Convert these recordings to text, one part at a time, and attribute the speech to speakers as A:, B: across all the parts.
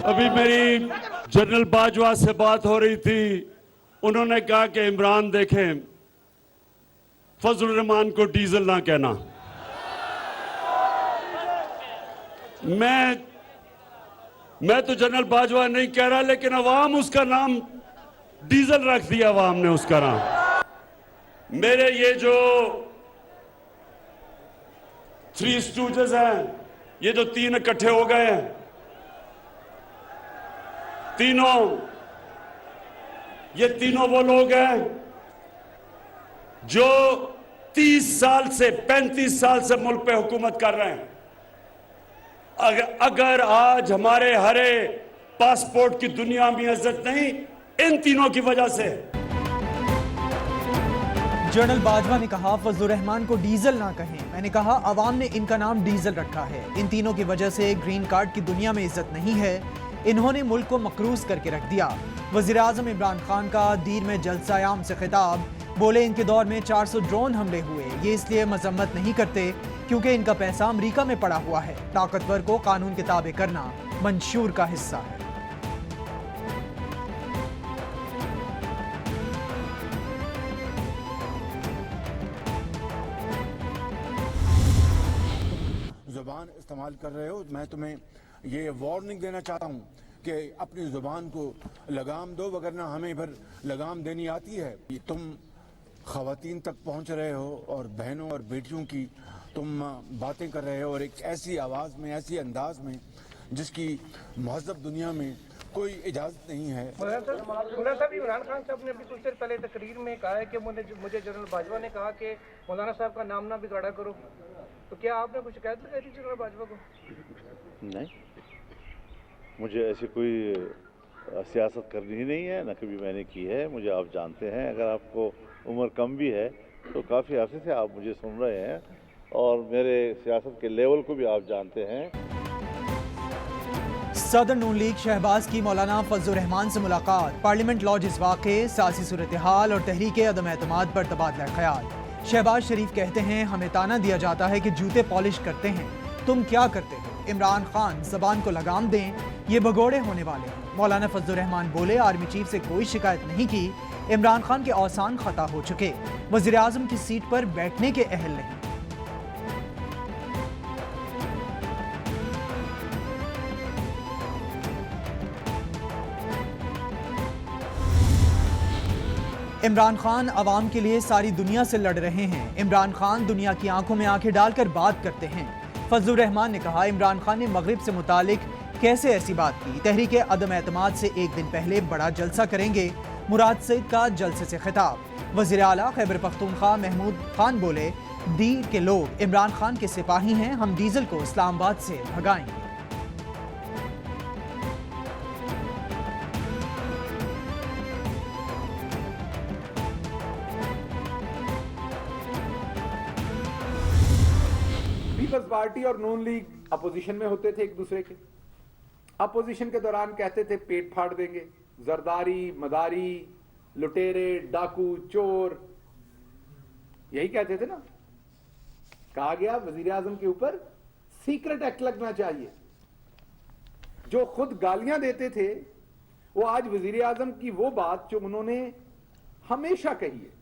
A: अभी मेरी जनरल बाजवा से बात हो रही थी, उन्होंने कहा कि इमरान देखें, फजलुर रहमान को डीजल ना कहना। मैं तो जनरल बाजवा नहीं कह रहा, लेकिन अवाम उसका नाम डीजल रख दिया, अवाम ने उसका नाम। मेरे ये जो थ्री स्टूजेस हैं, ये जो तीन इकट्ठे हो गए हैं, ये तीनों वो लोग हैं जो 30 साल से 35 साल से मुल्क पे हुकूमत कर रहे हैं। अगर आज हमारे हरे पासपोर्ट की दुनिया में इज्जत नहीं, इन तीनों की वजह से।
B: जनरल बाजवा ने कहा, फजलुर रहमान को डीजल ना कहें। मैंने कहा, अवाम ने इनका नाम डीजल रखा है। इन तीनों की वजह से ग्रीन कार्ड की दुनिया में इज्जत नहीं है। इन्होंने मुल्क को मकरूज करके रख दिया। वजीर आजम इमरान खान का दीर में जलसायाम से खिताब। बोले, इनके दौर में 400 ड्रोन हमले हुए। ये इसलिए मजम्मत नहीं करते क्योंकि इनका पैसा अमरीका में पड़ा हुआ है। ताकतवर को कानून के ताबे करना मंशूर का हिस्सा है।
C: जुबान इस्तेमाल कर रहे हो, मैं तुम्हें ये वार्निंग देना चाहता हूँ कि अपनी जुबान को लगाम दो, वगरना हमें फिर लगाम देनी आती है। तुम खवातीन तक पहुँच रहे हो और बहनों और बेटियों की तुम बातें कर रहे हो, और एक ऐसी आवाज़ में, ऐसी अंदाज में जिसकी महज़ब दुनिया में कोई इजाज़त नहीं है।
D: मौलाना साहब, इमरान खान साहब ने अभी कुछ देर पहले तकरीर में कहा है कि मुझे जनरल बाजवा ने कहा कि मौलाना साहब का नाम ना बिगाड़ा करो। तो क्या आपने कुछ शिकायत लगाई थी जनरल बाजवा को?
E: नहीं, मुझे ऐसी कोई सियासत करनी ही नहीं है, न कभी मैंने की है। मुझे आप जानते हैं, अगर आपको उम्र कम भी है तो काफ़ी अर्से से आप मुझे सुन रहे हैं और मेरे सियासत के लेवल को भी आप जानते हैं।
B: सदर नून लीग शहबाज की मौलाना फजलुर रहमान से मुलाकात। पार्लियामेंट लॉज वाक़े, सियासी सूरत हाल और तहरीक अदम एतमाद पर तबादला ख्याल। शहबाज शरीफ कहते हैं, हमें ताना दिया जाता है कि जूते पॉलिश करते हैं, तुम क्या करते हो? इमरान खान जबान को लगाम दें, ये भगोड़े होने वाले हैं। मौलाना फजलुर रहमान बोले, आर्मी चीफ से कोई शिकायत नहीं की। इमरान खान के औसान खता हो चुके, वजीर आजम की सीट पर बैठने के अहल नहीं। इमरान खान अवाम के लिए सारी दुनिया से लड़ रहे हैं। इमरान खान दुनिया की आंखों में आंखें डालकर बात करते हैं। फजलुर रहमान ने कहा, इमरान खान ने मगरिब से मुतालिक कैसे ऐसी बात की? तहरीक अदम एतमाद से एक दिन पहले बड़ा जलसा करेंगे। मुराद सईद का जलसे से खिताब। वज़ीर आला खैबर पख्तूनख्वा महमूद खान बोले, दीर के लोग इमरान खान के सिपाही हैं, हम डीजल को इस्लामाबाद से भगाएंगे।
F: पीपल्स पार्टी और नून लीग अपोजिशन में होते थे एक दूसरे के। अपोजिशन के दौरान कहते थे पेट फाड़ देंगे, जरदारी, मदारी, लुटेरे, डाकू, चोर, यही कहते थे ना। कहा गया वजीर आजम के ऊपर सीक्रेट एक्ट लगना चाहिए। जो खुद गालियां देते थे, वो आज वजीर आजम की वो बात जो उन्होंने हमेशा कही है।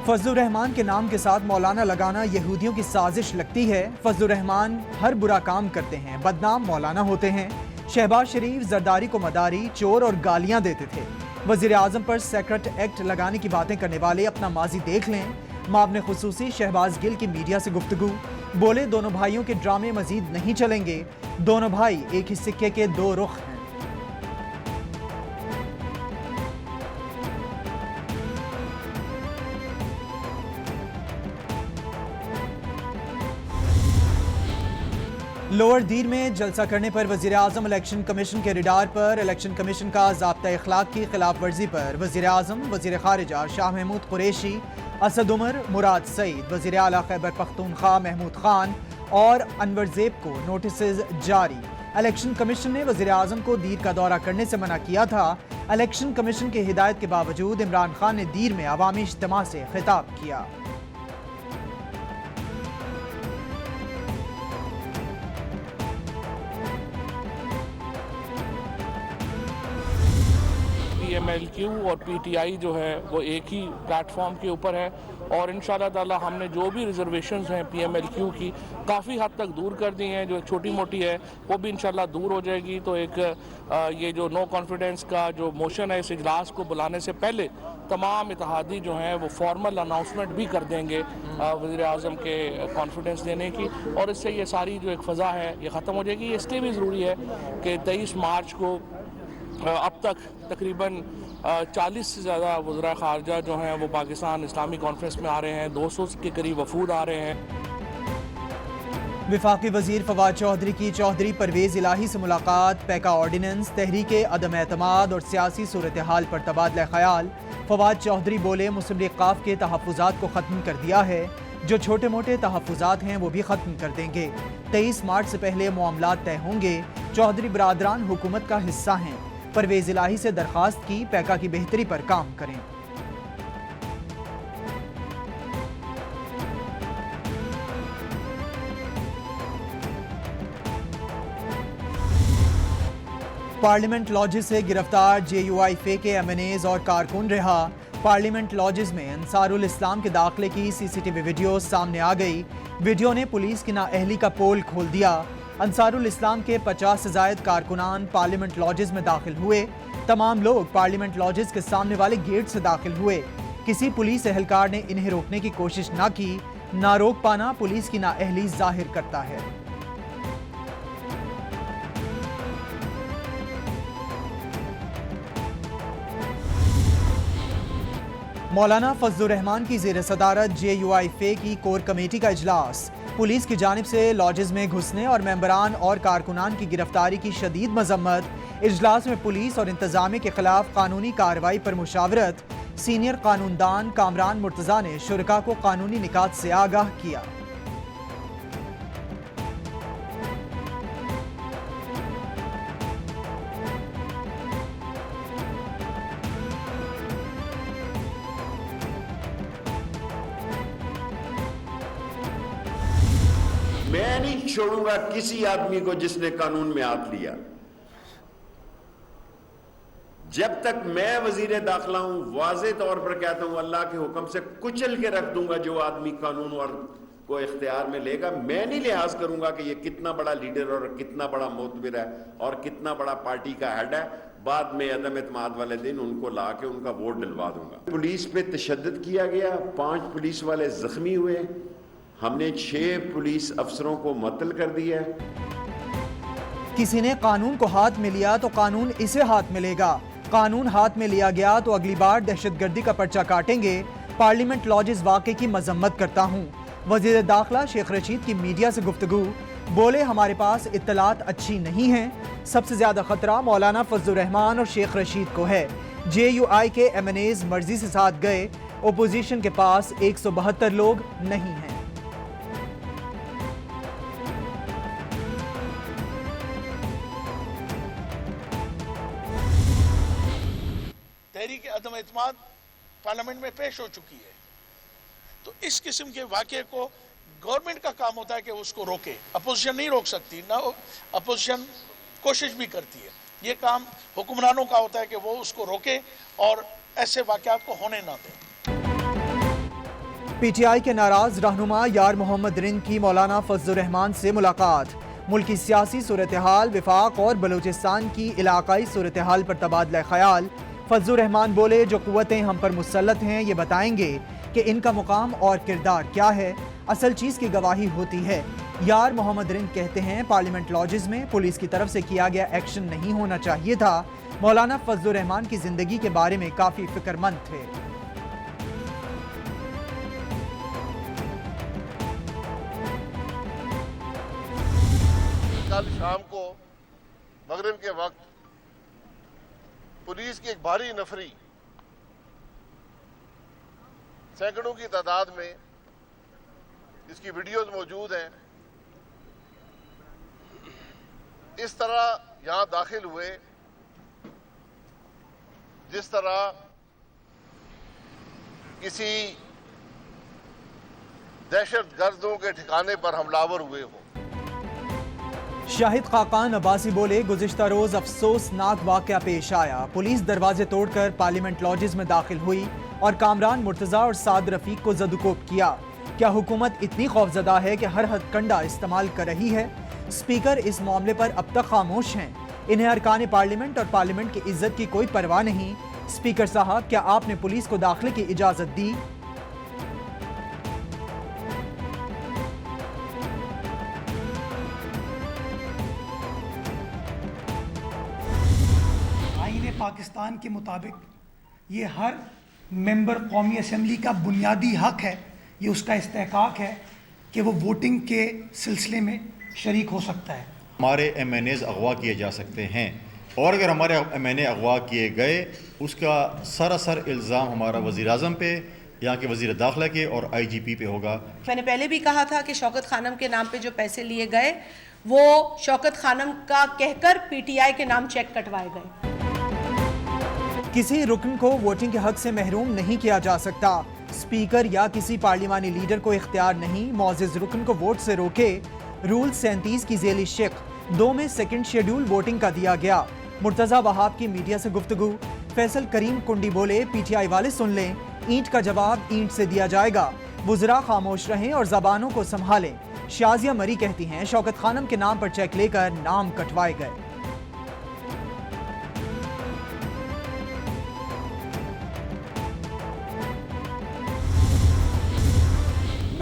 B: फजलुर रहमान के नाम के साथ मौलाना लगाना यहूदियों की साजिश लगती है। फजलुर रहमान हर बुरा काम करते हैं, बदनाम मौलाना होते हैं। शहबाज शरीफ जरदारी को मदारी, चोर और गालियां देते थे। वजीर आजम पर सेक्रेट एक्ट लगाने की बातें करने वाले अपना माजी देख लें। मामले खुसूसी शहबाज गिल की मीडिया से गुफ्तगू। बोले, दोनों भाइयों के ड्रामे मजीद नहीं चलेंगे। दोनों भाई एक ही सिक्के के दो रुख हैं। लोअर दीर में जलसा करने पर वजीर आजम इलेक्शन कमीशन के रिडार पर। इलेक्शन कमीशन का ज़ाब्ता इखलाक की खिलाफ वर्जी पर वजीर आजम, वजीर खारिजा शाह महमूद कुरैशी, असद उमर, मुराद सईद, वजीर आला खैबर पख्तूनख्वा महमूद खान और अनवर ज़ेब को नोटिस जारी। इलेक्शन कमीशन ने वजीर आजम को दीर का दौरा करने से मना किया था। इलेक्शन कमीशन की हिदायत के बावजूद इमरान खान ने दीर में अवामी इज्तिमा से खिताब किया।
G: PMLQ और PTI जो है वो एक ही प्लेटफॉर्म के ऊपर है और इंशाल्लाह ताला हमने जो भी रिजर्वेशंस हैं PMLQ की काफ़ी हद तक दूर कर दी हैं। जो एक छोटी मोटी है वो भी इंशाल्लाह दूर हो जाएगी। तो एक ये जो नो कॉन्फिडेंस का जो मोशन है इस इजलास को बुलाने से पहले तमाम इत्तेहादी जो हैं वो फॉर्मल अनाउंसमेंट भी कर देंगे वज़ीर आज़म के कॉन्फिडेंस देने की और इससे ये सारी जो एक फ़ज़ा है ये ख़त्म हो जाएगी। इसलिए भी ज़रूरी है कि 23 मार्च को अब तक तकरीबन 40 से ज़्यादा वज़ीर ख़ारजा जो हैं वो पाकिस्तान इस्लामी कॉन्फ्रेंस में आ रहे हैं, 200 के करीब वफूद आ रहे हैं।
B: वफाकी वजीर फवाद चौधरी की चौधरी परवेज़ इलाही से मुलाकात, पैका ऑर्डिनेंस, तहरीक अदम एतमाद और सियासी सूरत हाल पर तबादला ख्याल। फवाद चौधरी बोले मुस्लिम लीग काफ के तहफ़्फ़ुज़ात को ख़त्म कर दिया है, जो छोटे मोटे तहफ़्फ़ुज़ात हैं वो भी ख़त्म कर देंगे। 23 मार्च से पहले मामलात तय होंगे। चौधरी बरादरान हुकूमत का हिस्सा हैं। परवेज़ इलाही से दरख्वास्त की पैका की बेहतरी पर काम करें। पार्लियामेंट लॉजेस से गिरफ्तार JUIF के MNAs और कारकुन रिहा। पार्लियामेंट लॉजेस में अंसारुल इस्लाम के दाखिले की CCTV वीडियो सामने आ गई। वीडियो ने पुलिस की नाअहली का पोल खोल दिया। अंसारुल इस्लाम के 50 से ज़ायद कारकुनान पार्लियामेंट लॉजेस में दाखिल हुए। तमाम लोग पार्लियामेंट लॉजेस के सामने वाले गेट से दाखिल हुए। किसी पुलिस एहलकार ने इन्हें रोकने की कोशिश ना की। ना रोक पाना पुलिस की नाअहली जाहिर करता है। मौलाना फजलुर रहमान की ज़ेर सदारत JUIF की कोर कमेटी का इजलास। पुलिस की जानिब से लॉजेस में घुसने और मेंबरान और कारकुनान की गिरफ्तारी की शदीद मजम्मत। इजलास में पुलिस और इंतजामिया के खिलाफ कानूनी कार्रवाई पर मुशावरत। सीनियर कानूनदान कामरान मुर्तज़ा ने शुरका को कानूनी निकात से आगाह किया।
H: मैं नहीं छोड़ूंगा किसी आदमी को जिसने कानून में हाथ लिया। जब तक मैं वजीर दाखिला हूं, वाज़े तौर पर कहता हूं, अल्लाह के हुक्म से कुचल के रख दूंगा जो आदमी कानून और को इख्तियार में लेगा। मैं नहीं लिहाज करूंगा कि ये कितना बड़ा लीडर और कितना बड़ा मोतबर है और कितना बड़ा पार्टी का हेड है। बाद में अदम एतमाद वाले दिन उनको ला के उनका वोट दिलवा दूंगा। पुलिस पे तशद्दुद किया गया, 5 पुलिस वाले जख्मी हुए। हमने 6 पुलिस अफसरों को मुअत्तल कर दिया है।
B: किसी ने कानून को हाथ में लिया तो कानून इसे हाथ में लेगा। कानून हाथ में लिया गया तो अगली बार दहशतगर्दी का पर्चा काटेंगे। पार्लियामेंट लॉजेस वाक़े की मजम्मत करता हूँ। वज़ीर दाखिला शेख रशीद की मीडिया से गुफ्तगू। बोले हमारे पास इत्तलात अच्छी नहीं है। सबसे ज्यादा खतरा मौलाना फजलुर रहमान और शेख रशीद को है। JUI के MNAs मर्जी से साथ गए। ओपोजिशन के पास 172 लोग नहीं हैं।
I: तहरीक अदम एतमाद पार्लियामेंट में पेश हो चुकी है। तो इस किस्म के वाक़े को गवर्नमेंट का काम होता है कि उसको रोके। अपोजिशन नहीं रोक सकती, ना अपोजिशन कोशिश भी करती है। ये काम हुक्मरानों का होता है कि वो उसको रोके और ऐसे वाक़यात को होने ना दें।
B: PTI के नाराज रहनुमा यार मोहम्मद रिंद की मौलाना फजलुर रहमान से मुलाकात। मुल्की सियासी सूरत हाल, विफाक और बलूचिस्तान की इलाकाई सूरत हाल पर तबादला ख्याल। फजलुर रहमान बोले जो कुव्वतें हम पर मुसल्लत हैं ये बताएंगे कि इनका मुकाम और किरदार क्या है। असल चीज़ की गवाही होती है। यार मोहम्मद रिंद कहते हैं पार्लियामेंट लॉजेस में पुलिस की तरफ से किया गया एक्शन नहीं होना चाहिए था। मौलाना फजलुर रहमान की जिंदगी के बारे में काफ़ी फिक्रमंद थे।
J: कल शाम को मगरिब के वक्त पुलिस की एक भारी नफरी सैकड़ों की तादाद में, इसकी वीडियोज मौजूद हैं, इस तरह यहां दाखिल हुए जिस तरह किसी दहशत गर्दों के ठिकाने पर हमलावर हुए हो।
B: शाहिद खाकान अब्बासी बोले, गुज़िश्ता रोज अफसोसनाक वाक़या पेश आया। पुलिस दरवाजे तोड़कर पार्लियामेंट लॉजेस में दाखिल हुई और कामरान मुर्तज़ा और साद रफीक को जदुकोब किया। क्या हुकूमत इतनी खौफजदा है कि हर हथकंडा इस्तेमाल कर रही है? स्पीकर इस मामले पर अब तक खामोश हैं। इन्हें अरकान पार्लियामेंट और पार्लियामेंट की इज्जत की कोई परवाह नहीं। स्पीकर साहब, क्या आपने पुलिस को दाखिले की इजाजत दी?
K: आईन पाकिस्तान के मुताबिक ये हर मेंबर कौमी असम्बली का बुनियादी हक है, ये उसका इस्तेहकाक है कि वो वोटिंग के सिलसिले में शरीक हो सकता है।
L: हमारे MNAs अगवा किए जा सकते हैं और अगर हमारे MNA अगवा किए गए उसका सरासर इल्ज़ाम हमारा वज़ीर-ए-आज़म पे, यहाँ के वज़ीर दाखिला के और IGP पे होगा।
M: मैंने पहले भी कहा था कि शौकत खानम के नाम पे जो पैसे लिए गए वो शौकत खानम का कहकर PTI के नाम चेक कटवाए गए।
B: किसी रुकन को वोटिंग के हक से महरूम नहीं किया जा सकता। स्पीकर या किसी पार्लिमानी लीडर को इख्तियार नहीं मौजिज़ रुकन को वोट से रोके। रूल 37 की ज़ेली शिक 2 में सेकंड शेड्यूल वोटिंग का दिया गया। मुर्तज़ा वहाब की मीडिया से गुफ्तगू। फैसल करीम कुंडी बोले, PTI वाले सुन लें, ईंट का जवाब ईंट से दिया जाएगा। वुज़रा खामोश रहें और ज़बानों को संभालें। शाजिया मरी कहती हैं, शौकत खानम के नाम पर चेक लेकर नाम कटवाए गए।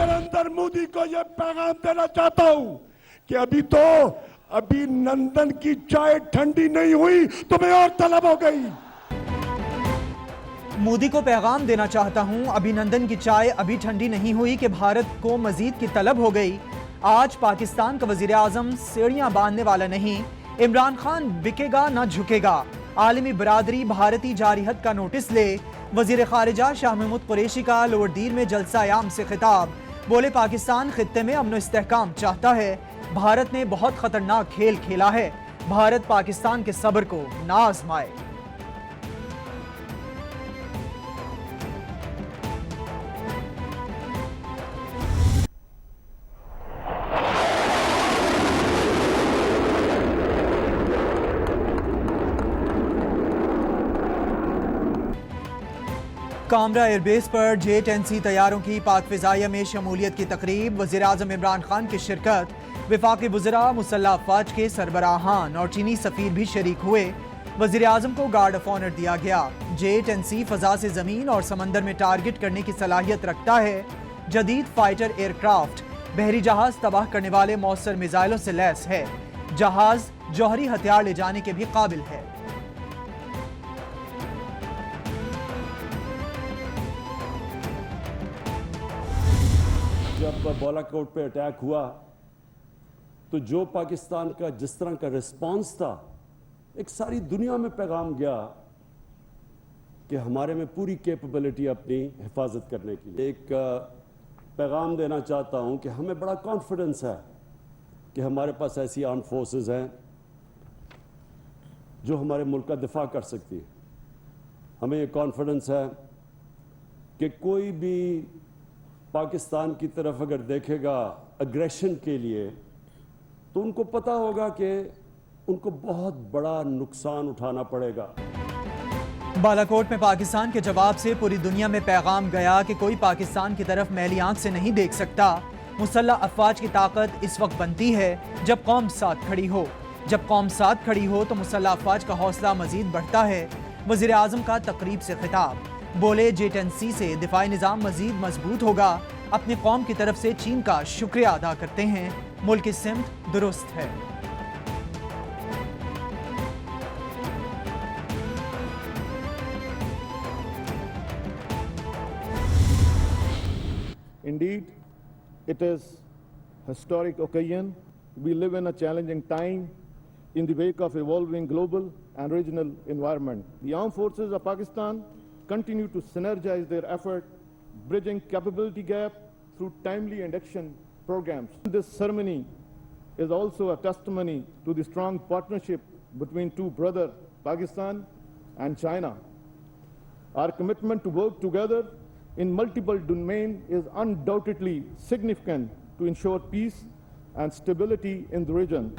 A: नरेंद्र मोदी को यह पैगाम देना चाहता हूं कि अभी नंदन की चाय ठंडी नहीं हुई, तुम्हें और तलब हो गई।
B: मोदी को पैगाम देना चाहता हूं, अभिनंदन की चाय अभी ठंडी नहीं हुई कि भारत को मजीद की तलब हो गई। आज पाकिस्तान का वजीर आजम सीढ़ियां बांधने वाला नहीं। इमरान खान बिकेगा ना झुकेगा। आलमी बरादरी भारतीय जारिहत का नोटिस ले। वजीर खारिजा शाह महमूद कुरैशी का लोअरदीर में जलसा आयाम से खिताब। बोले, पाकिस्तान खित्ते में अमन इस्तेहकाम चाहता है। भारत ने बहुत खतरनाक खेल खेला है। भारत पाकिस्तान के सब्र को ना आजमाए। कामरा एयरबेस पर J-10C तैयारों की पाक फिजाइया में शमूलियत की तकरीब। वज़ीर आज़म इमरान खान की शिरकत। वफाकी वज़रा, मुसल्लह अफ़वाज के सरबराहान और चीनी सफ़ीर भी शरीक हुए। वज़ीर आज़म को गार्ड ऑफ ऑनर दिया गया। J-10C फ़ज़ा से ज़मीन और समंदर में टारगेट करने की सलाहियत रखता है। जदीद फाइटर एयरक्राफ्ट बहरी जहाज तबाह करने वाले मौसर मिसाइलों से लैस है। जहाज जौहरी हथियार ले जाने के भी काबिल है।
A: जब बालाकोट पे अटैक हुआ तो जो पाकिस्तान का जिस तरह का रिस्पांस था, एक सारी दुनिया में पैगाम गया कि हमारे में पूरी कैपेबिलिटी अपनी हिफाजत करने की। एक पैगाम देना चाहता हूं कि हमें बड़ा कॉन्फिडेंस है कि हमारे पास ऐसी आर्म्ड फोर्सेस हैं जो हमारे मुल्क का दिफा कर सकती है। हमें ये कॉन्फिडेंस है कि कोई भी पाकिस्तान की तरफ अगर देखेगा अग्रेशन के लिए तो उनको पता होगा कि उनको बहुत बड़ा नुकसान उठाना पड़ेगा।
B: बालाकोट में पाकिस्तान के जवाब से पूरी दुनिया में पैगाम गया कि कोई पाकिस्तान की तरफ मैली आंख से नहीं देख सकता। मुसल्लह अफवाज की ताकत इस वक्त बनती है जब कौम साथ खड़ी हो। जब कौम साथ खड़ी हो तो मुसल्लह अफवाज का हौसला मजीद बढ़ता है। वज़ीर आज़म का तकरीब से खिताब। बोले, J-10C से दिफाई निज़ाम मजीद मजबूत होगा। अपनी कौम की तरफ से चीन का शुक्रिया अदा करते हैं। मुल्क की सिमत दुरुस्त है।
J: Indeed, it is historic occasion. We live in a challenging time in the wake of evolving global and regional environment. The armed forces of Pakistan continue to synergize their effort, bridging capability gap through timely and action programs. This ceremony is also a testimony to the strong partnership between two brothers, Pakistan and China. Our commitment to work together in multiple domains is undoubtedly significant to ensure peace and stability in the region.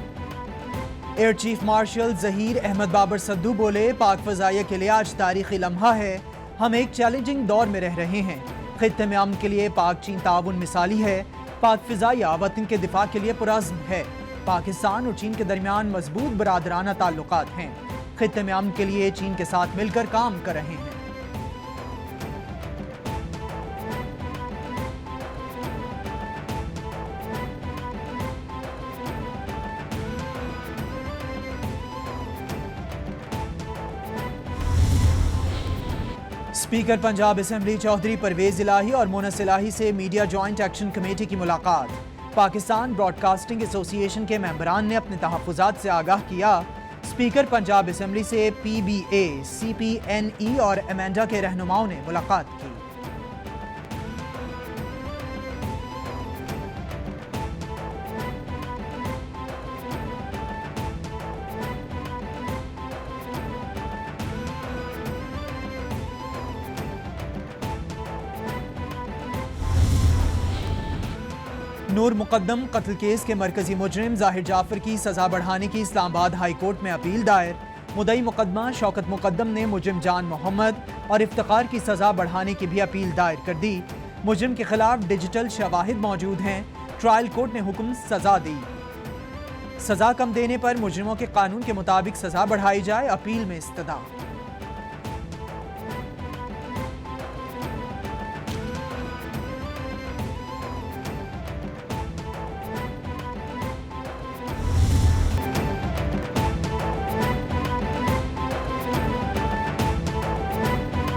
B: Air chief marshal Zaheer Ahmed Babar Sidhu बोले, पाक फजाइया के लिए आज तारीखी लम्हा है। हम एक challenging दौर में रह रहे हैं। खित्ते में अमन के लिए पाक चीन ताउन मिसाली है। पाक फिजाइया वतन के दिफा के लिए पुरज़्म है। पाकिस्तान और चीन के दरमियान मजबूत बरादराना ताल्लुकात हैं। खित्ते में अमन के लिए चीन के साथ मिलकर काम कर रहे हैं। स्पीकर पंजाब असेंबली चौधरी परवेज इलाही और मोनस इलाही से मीडिया जॉइंट एक्शन कमेटी की मुलाकात। पाकिस्तान ब्रॉडकास्टिंग एसोसिएशन के मेंबरान ने अपने तहफ़्फ़ुज़ात से आगाह किया। स्पीकर पंजाब असेंबली से PBA, CPNE और अमेंडा के रहनुमाओं ने मुलाकात की। नूर मुकद्दम कत्ल केस के मरकजी मुजरिम जाहिर जाफर की सजा बढ़ाने की इस्लामाबाद हाई कोर्ट में अपील दायर। मुद्दई मुकदमा शौकत मुकद्दम ने मुजरिम जान मोहम्मद और इफ्तिखार की सजा बढ़ाने की भी अपील दायर कर दी। मुजरिम के खिलाफ डिजिटल शवाहिद मौजूद हैं। ट्रायल कोर्ट ने हुक्म सजा दी। सजा कम देने पर मुजरिमों के कानून के मुताबिक सजा बढ़ाई जाए, अपील में इस्तदा।